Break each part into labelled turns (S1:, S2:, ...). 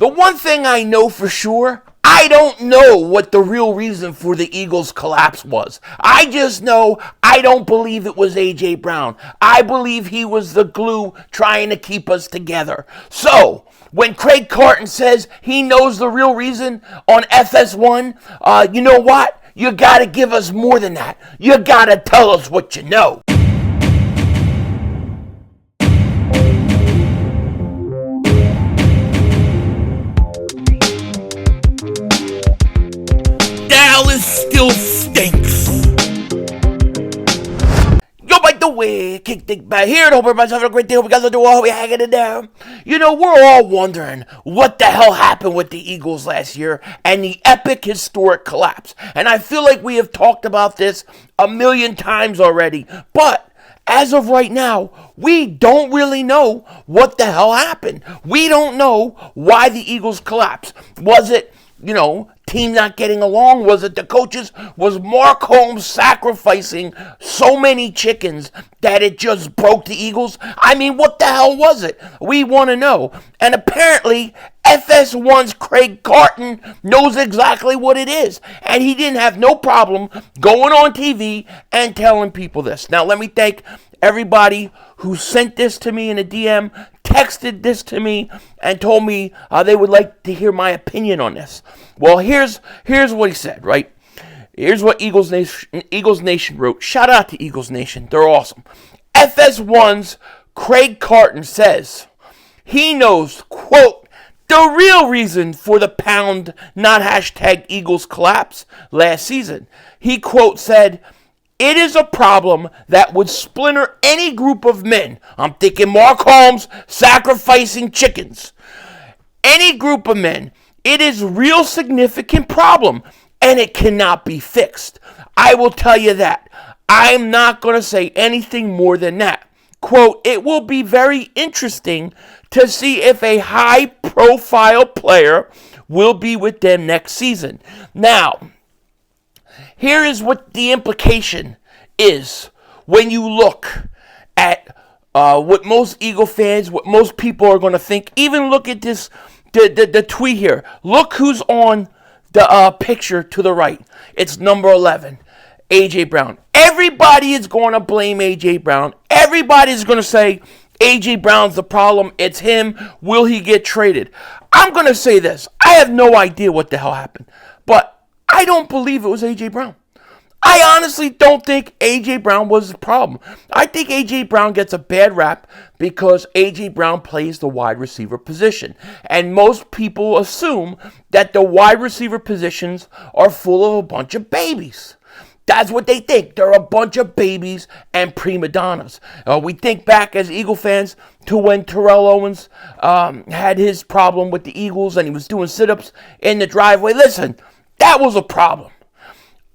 S1: The one thing I know for sure, I don't know what the real reason for the Eagles' collapse was. I just know I don't believe it was A.J. Brown. I believe he was the glue trying to keep us together. So, when Craig Carton says he knows the real reason on FS1, you know what? You gotta give us more than that. You gotta tell us what you know. Dallas still stinks. Yo, by the way, kick Dingbat here. Hope everybody's having a great day. Hope you guys are doing well. We're hanging in there. You know, we're all wondering what the hell happened with the Eagles last year and the epic historic collapse. And I feel like we have talked about this a million times already. But as of right now, we don't really know what the hell happened. We don't know why the Eagles collapsed. Was it, team not getting along? Was it the coaches? Was Mark Holmes sacrificing so many chickens that it just broke the Eagles? I mean, what the hell was it? We want to know. And apparently, FS1's Craig Carton knows exactly what it is. And he didn't have no problem going on TV and telling people this. Now, let me thank everybody who sent this to me in a DM, texted this to me, and told me they would like to hear my opinion on this. Well, here's what he said, right? Here's what Eagles Nation wrote. Shout out to Eagles Nation. They're awesome. FS1's Craig Carton says he knows, quote, the real reason for the pound, not hashtag Eagles collapse last season. He, quote, said, it is a problem that would splinter any group of men. I'm thinking Mark Holmes sacrificing chickens. Any group of men. It is a real significant problem, and it cannot be fixed. I will tell you that. I'm not going to say anything more than that. Quote, it will be very interesting to see if a high-profile player will be with them next season. Now, here is what the implication is when you look at what most Eagle fans, what most people are going to think. Even look at this, the tweet here. Look who's on the picture to the right. It's number 11, A.J. Brown. Everybody is going to blame A.J. Brown. Everybody is going to say A.J. Brown's the problem. It's him. Will he get traded? I'm going to say this. I have no idea what the hell happened, but I don't believe it was A.J. Brown. I honestly don't think A.J. Brown was the problem. I think A.J. Brown gets a bad rap because A.J. Brown plays the wide receiver position. And most people assume that the wide receiver positions are full of a bunch of babies. That's what they think. They're a bunch of babies and prima donnas. We think back as Eagle fans to when Terrell Owens had his problem with the Eagles and he was doing sit-ups in the driveway. Listen, that was a problem.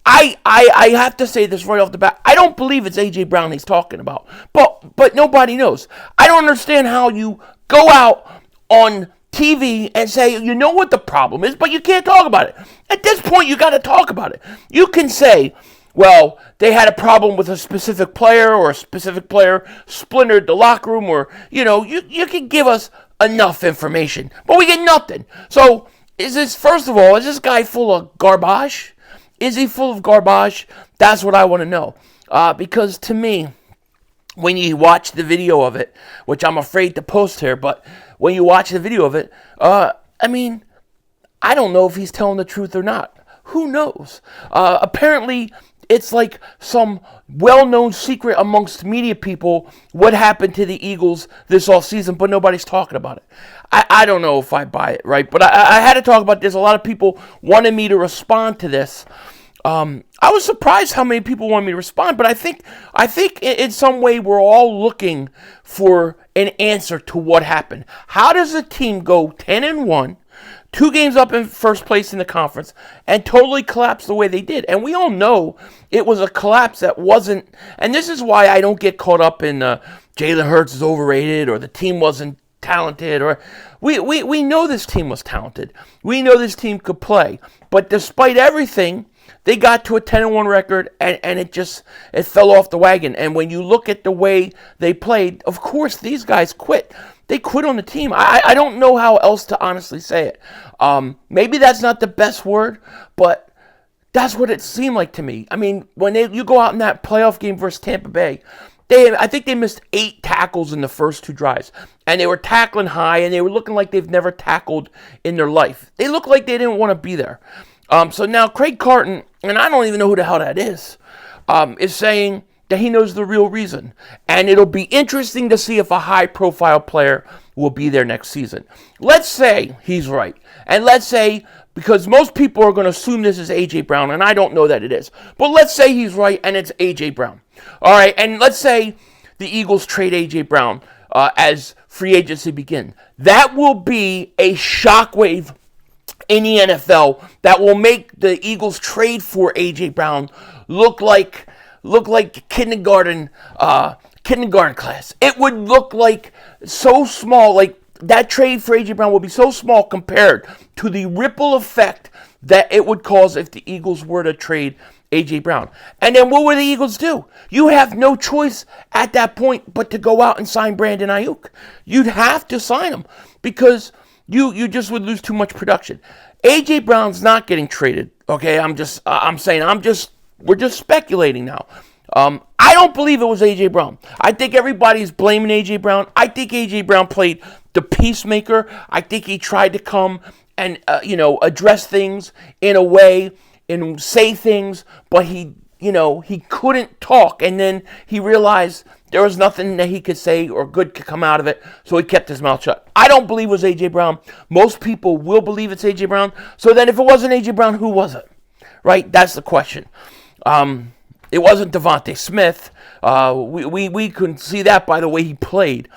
S1: I have to say this right off the bat. I don't believe it's A.J. Brown he's talking about. But nobody knows. I don't understand how you go out on TV and say, you know what the problem is, but you can't talk about it. At this point, you got to talk about it. You can say, well, they had a problem with a specific player or a specific player splintered the locker room or, you can give us enough information. But we get nothing. So, first of all, is this guy full of garbage? Is he full of garbage? That's what I want to know. Because to me, when you watch the video of it, which I'm afraid to post here, but when you watch the video of it, I don't know if he's telling the truth or not. Who knows? Apparently, it's like some well-known secret amongst media people what happened to the Eagles this offseason, but nobody's talking about it. I don't know if I buy it, right? But I had to talk about this. A lot of people wanted me to respond to this. I was surprised how many people wanted me to respond, but I think in some way we're all looking for an answer to what happened. How does a team go 10-1, 2 games up in first place in the conference, and totally collapse the way they did? And we all know it was a collapse that wasn't, and this is why I don't get caught up in Jalen Hurts is overrated or the team wasn't talented, or we know this team was talented. We know this team could play. But despite everything, they got to a 10-1 record, and it fell off the wagon. And when you look at the way they played, of course, these guys quit. They quit on the team. I don't know how else to honestly say it. Maybe that's not the best word, but that's what it seemed like to me. I mean, when you go out in that playoff game versus Tampa Bay, I think they missed 8 tackles in the first 2 drives. And they were tackling high, and they were looking like they've never tackled in their life. They looked like they didn't want to be there. So now Craig Carton, and I don't even know who the hell that is saying that he knows the real reason. And it'll be interesting to see if a high-profile player will be there next season. Let's say he's right. And let's say, because most people are going to assume this is A.J. Brown, and I don't know that it is. But let's say he's right, and it's A.J. Brown. All right, and let's say the Eagles trade A.J. Brown as free agency begin. That will be a shockwave in the NFL that will make the Eagles trade for A.J. Brown look like kindergarten class. It would look like so small, like that trade for A.J. Brown will be so small compared to the ripple effect that it would cause if the Eagles were to trade A.J. Brown. And then what would the Eagles do? You have no choice at that point but to go out and sign Brandon Ayuk. You'd have to sign him because you just would lose too much production. A.J. Brown's not getting traded. Okay, we're just speculating now. I don't believe it was A.J. Brown. I think everybody's blaming A.J. Brown. I think A.J. Brown played the peacemaker. I think he tried to come and address things in a way and say things, but he couldn't talk, and then he realized there was nothing that he could say or good could come out of it, so he kept his mouth shut. I don't believe it was A.J. Brown. Most people will believe it's A.J. Brown. So then if it wasn't A.J. Brown, who was it? Right? That's the question. It wasn't Devontae Smith. We couldn't see that by the way he played.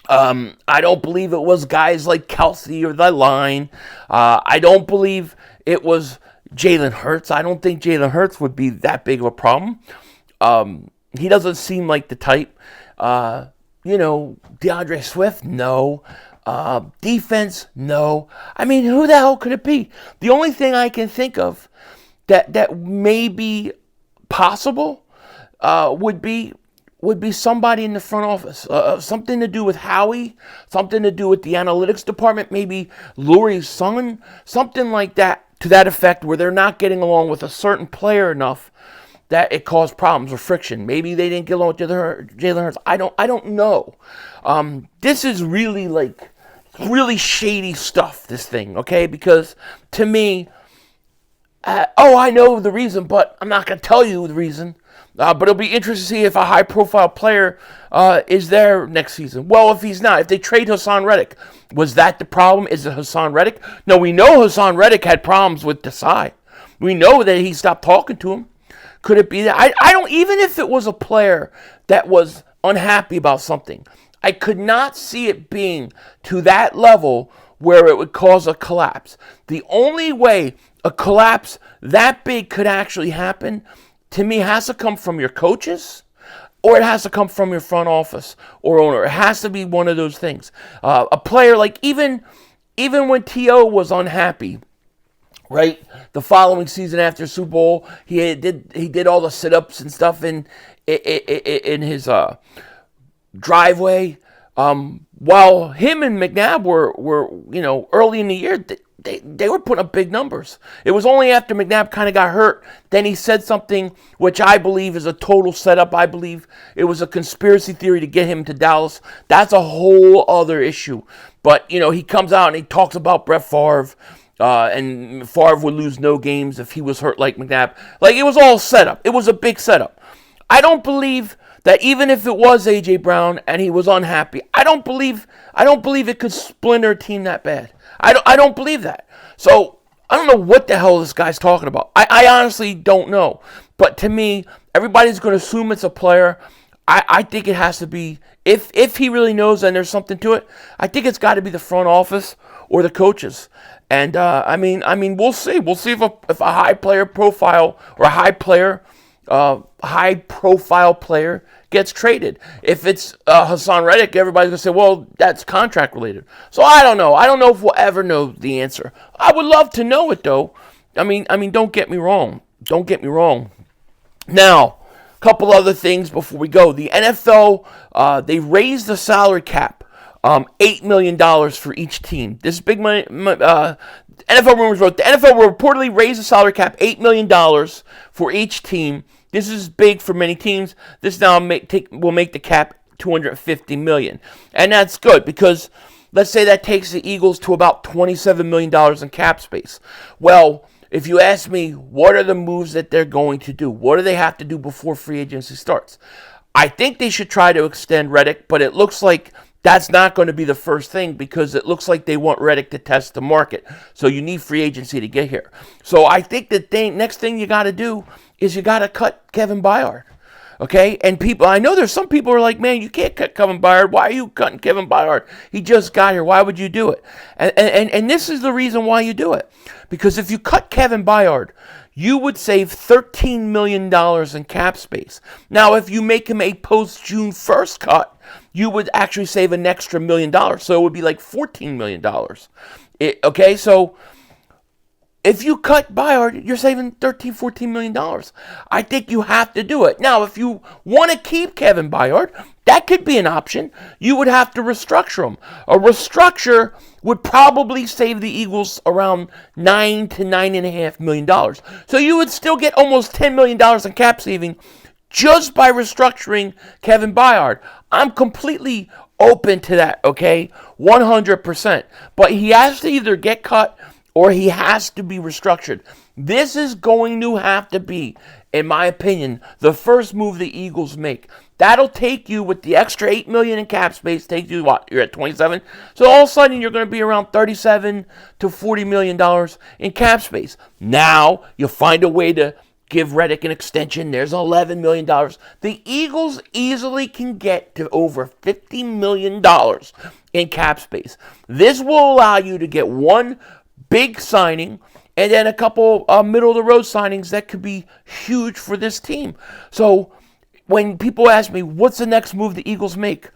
S1: I don't believe it was guys like Kelsey or the line. I don't believe it was Jalen Hurts. I don't think Jalen Hurts would be that big of a problem. He doesn't seem like the type. DeAndre Swift, no. Defense, no. I mean, who the hell could it be? The only thing I can think of that may be possible would be somebody in the front office. Something to do with Howie, something to do with the analytics department, maybe Lurie's son, something like that, to that effect, where they're not getting along with a certain player enough that it caused problems or friction. Maybe they didn't get along with Jalen Hurts. I don't know. This is really shady stuff, this thing, okay? Because to me, I know the reason, but I'm not going to tell you the reason. But it'll be interesting to see if a high-profile player is there next season. Well, if he's not, if they trade Hassan Reddick, was that the problem? Is it Hassan Reddick? No, we know Hassan Reddick had problems with Desai. We know that he stopped talking to him. Could it be that? I don't, even if it was a player that was unhappy about something, I could not see it being to that level where it would cause a collapse. The only way a collapse that big could actually happen, to me, has to come from your coaches, or it has to come from your front office or owner. It has to be one of those things. A player, like even when T.O. was unhappy, right? The following season after Super Bowl, he did all the sit-ups and stuff in his driveway. While him and McNabb were early in the year, they were putting up big numbers. It was only after McNabb kind of got hurt, then he said something which I believe is a total setup. I believe it was a conspiracy theory to get him to Dallas. That's a whole other issue. But, he comes out and he talks about Brett Favre, and Favre would lose no games if he was hurt like McNabb. Like, it was all set up. It was a big setup. I don't believe that even if it was A.J. Brown and he was unhappy, I don't believe it could splinter a team that bad. I don't believe that. So I don't know what the hell this guy's talking about. I honestly don't know. But to me, everybody's going to assume it's a player. I think it has to be, if he really knows and there's something to it, I think it's got to be the front office or the coaches. And I mean, we'll see. We'll see if a high player profile or a high profile player gets traded. If it's Hassan Reddick, everybody's going to say, well, that's contract related. So I don't know. I don't know if we'll ever know the answer. I would love to know it, though. I mean, don't get me wrong. Don't get me wrong. Now, a couple other things before we go. The NFL, they raised the salary cap, $8 million for each team. This big money. NFL Rumors wrote the NFL will reportedly raise the salary cap $8 million for each team. This is big for many teams. This now will make the cap $250 million, and that's good because let's say that takes the Eagles to about $27 million in cap space. Well, if you ask me, what are the moves that they're going to do? What do they have to do before free agency starts? I think they should try to extend Reddick, but it looks like that's not going to be the first thing because it looks like they want Reddick to test the market. So you need free agency to get here. So I think the next thing you got to do is you got to cut Kevin Byard. Okay, and people, I know there's some people who are like, man, you can't cut Kevin Byard. Why are you cutting Kevin Byard? He just got here. Why would you do it? And this is the reason why you do it. Because if you cut Kevin Byard, you would save $13 million in cap space. Now, if you make him a post-June 1st cut, you would actually save an extra $1 million. So it would be like $14 million. Okay, so if you cut Byard, you're saving $13-14 million. I think you have to do it. Now, if you want to keep Kevin Byard, that could be an option. You would have to restructure him. A restructure would probably save the Eagles around $9 to $9.5 million. So you would still get almost $10 million in cap saving just by restructuring Kevin Byard. I'm completely open to that, okay? 100%. But he has to either get cut or he has to be restructured. This is going to have to be, in my opinion, the first move the Eagles make. That'll take you, with the extra $8 million in cap space, take you what? You're at 27. So all of a sudden you're going to be around $37 to $40 million in cap space. Now you find a way to give Reddick an extension. There's $11 million. The Eagles easily can get to over $50 million in cap space. This will allow you to get one big signing and then a couple middle-of-the-road signings that could be huge for this team. So when people ask me, what's the next move the Eagles make?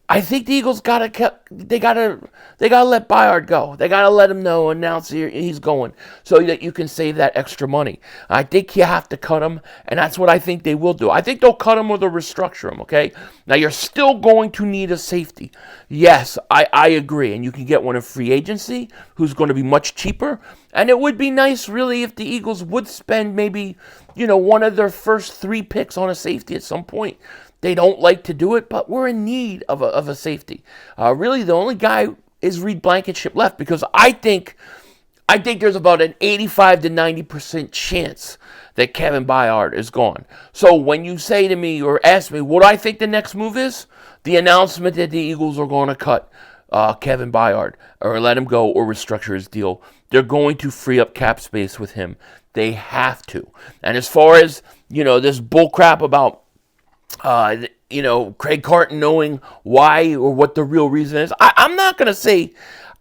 S1: I think the Eagles gotta let Byard go. They gotta let him know, announce he's going, so that you can save that extra money. I think you have to cut him, and that's what I think they will do. I think they'll cut him or they'll restructure him. Okay. Now you're still going to need a safety. Yes, I agree, and you can get one in free agency who's going to be much cheaper. And it would be nice, really, if the Eagles would spend maybe, one of their first 3 picks on a safety at some point. They don't like to do it, but we're in need of a safety. Really, the only guy is Reed Blankenship left, because I think there's about an 85 to 90% chance that Kevin Byard is gone. So when you say to me or ask me what I think the next move is, the announcement that the Eagles are going to cut Kevin Byard or let him go or restructure his deal, they're going to free up cap space with him. They have to. And as far as, this bullcrap about Craig Carton knowing why or what the real reason is, I'm not gonna say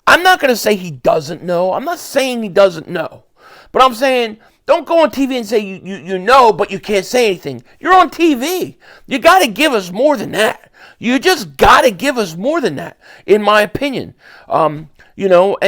S1: he doesn't know. I'm not saying he doesn't know, but I'm saying don't go on TV and say you know, but you can't say anything. You're on TV. You got to give us more than that. You just got to give us more than that, in my opinion. And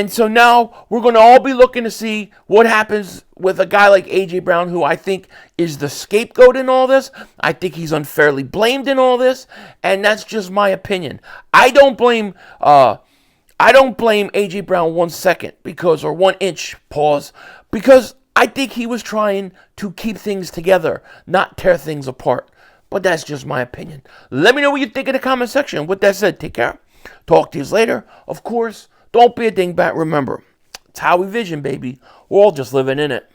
S1: so now we're going to all be looking to see what happens with a guy like A.J. Brown, who I think is the scapegoat in all this. I think he's unfairly blamed in all this, and that's just my opinion. I don't blame A.J. Brown 1 second or 1 inch, because I think he was trying to keep things together, not tear things apart. But that's just my opinion. Let me know what you think in the comment section. With that said, take care. Talk to you later. Of course, don't be a dingbat. Remember, it's how we vision, baby. We're all just living in it.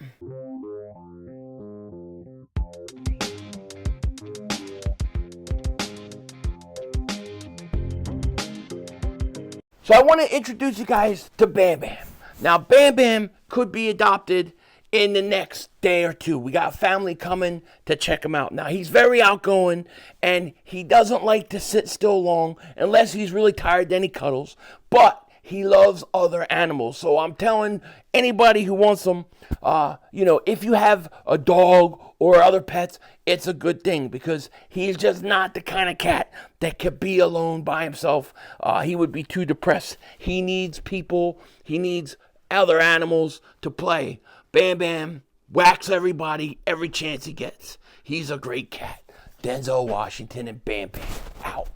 S1: So I want to introduce you guys to Bam Bam. Now, Bam Bam could be adopted in the next day or 2. We got family coming to check him out. Now, he's very outgoing, and he doesn't like to sit still long unless he's really tired, then he cuddles. But he loves other animals. So I'm telling anybody who wants him, if you have a dog or other pets, it's a good thing, because he's just not the kind of cat that could be alone by himself. He would be too depressed. He needs people. He needs other animals to play. Bam Bam whacks everybody every chance he gets. He's a great cat. Denzel Washington and Bam Bam out.